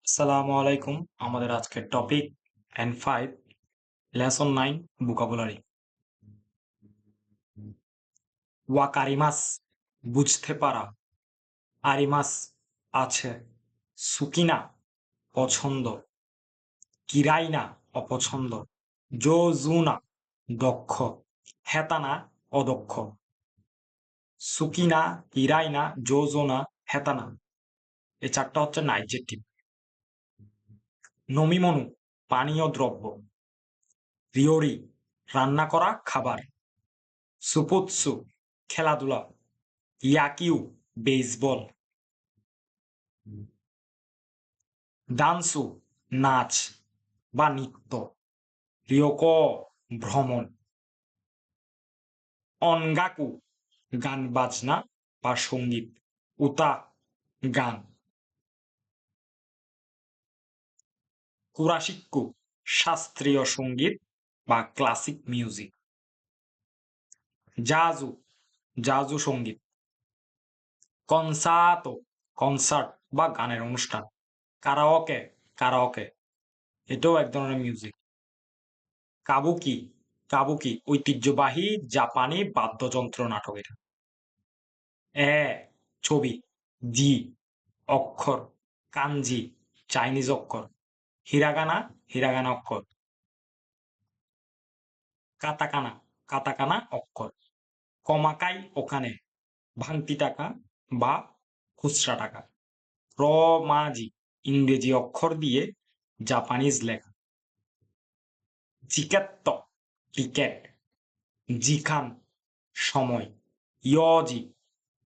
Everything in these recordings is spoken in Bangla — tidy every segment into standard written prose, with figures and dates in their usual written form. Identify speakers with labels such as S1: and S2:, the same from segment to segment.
S1: আসসালামু আলাইকুম। আমাদের আজকের টপিক N5 লেসন 9 ভোকাবুলারি। ওয়াকারিমাস বুঝতে পারা, আরিমাস আছে, সুকিনা পছন্দ, কিরাইনা অপছন্দ, জোজুনা দক্ষ, হেতানা অদক্ষ। সুকিনা, কিরাইনা, জোজোনা, হেতানা এই চারটা হচ্ছে না অ্যাডজেক্টিভ। নমিমনু পানীয় দ্রব্য, রিওরি রান্না করা খাবার, সুপুৎসু খেলাধুলা, ইয়াকিউ বেসবল, ডান্সু নাচ বা নৃত্য, রিওক ভ্রমণ, অনগাকু গান বাজনা বা সঙ্গীত, উতা গান, কুরাশিক্কু শাস্ত্রীয় সঙ্গীত বা ক্লাসিক মিউজিক, জাজু জাজু সঙ্গীত, কনসার্টো কনসার্ট বা গানের অনুষ্ঠান, কারাওকে কারাওকে এটাও এক ধরনের মিউজিক, কাবুকি কাবুকি ঐতিহ্যবাহী জাপানি বাদ্যযন্ত্র নাটক এটা। ছবি, জি অক্ষর, কাঞ্জি চাইনিজ অক্ষর, হিরাগানা হিরাগানা অক্ষর, কাতাকানা কাতাকানা অক্ষর, কমাকাই ওখানে ভাঙতি টাকা বা খুচরা টাকা, রমাজি ইংরেজি অক্ষর দিয়ে জাপানিজ লেখা, জিকাত্ত টিকেট, জিখান সময়, ইয়জি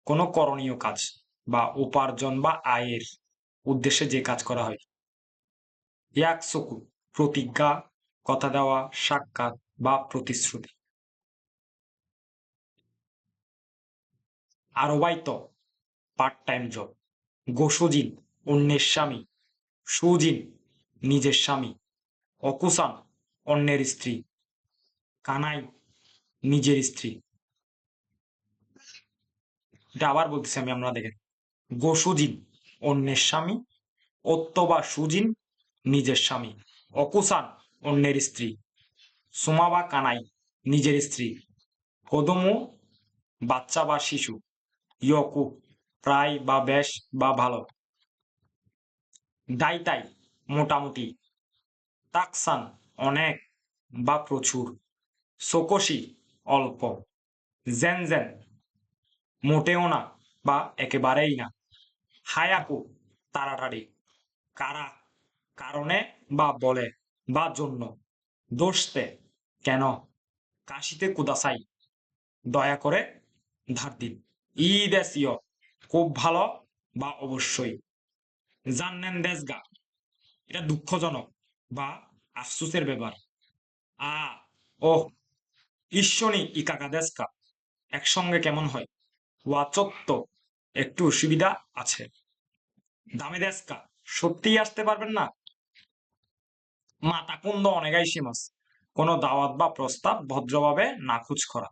S1: কোনো করণীয় কাজ বা উপার্জন বা আয়ের উদ্দেশ্যে যে কাজ করা হয়, ইয়াকসোকু প্রতিজ্ঞা, কথা দেওয়া, সাক্ষাৎ বা প্রতিশ্রুতি, আরবাইতো পার্ট টাইম জব, গোসুজিন অন্যের স্বামী, সুজিন নিজের স্বামী, অকুসান অন্যের স্ত্রী, কানাই নিজের স্ত্রী। এটা আবার বলতেছি আমি, আমরা দেখেন, গোসুজিন অন্যের স্বামী, অত্য বা সুজিন নিজের স্বামী, অকুসান অন্যের স্ত্রী, সুমা বা কানাই নিজের স্ত্রী, কোদোমো বাচ্চা বা শিশু, ইয়কু প্রায় বা বেশ বা ভালো, দাইতাই মোটামুটি, তাকসান অনেক বা প্রচুর, সোকোশি অল্প, জেনজেন মোটেও না বা একেবারেই না, হায়াকু তাড়াতাড়ি, কারা কারণে বা বলে বা জন্য, দোষতে কেন, কাশিতে কুদাসাই দয়া করে ধার দিন, ই দেশীয় খুব ভালো বা অবশ্যই, জান্নেন দেশগা এটা দুঃখজনক বা আফসোসের ব্যাপার, আ ওহ ঈশ্বনী ইকাগা দেশকা একসঙ্গে কেমন হয়, ওয়াচত্ব একটু অসুবিধা আছে, দামে দেশকা সত্যিই আসতে পারবেন না, মাতাকুন্দ অনেগাই সীমাস কোনো দাওয়াত বা প্রস্তাব ভদ্রভাবে নাকচ করা।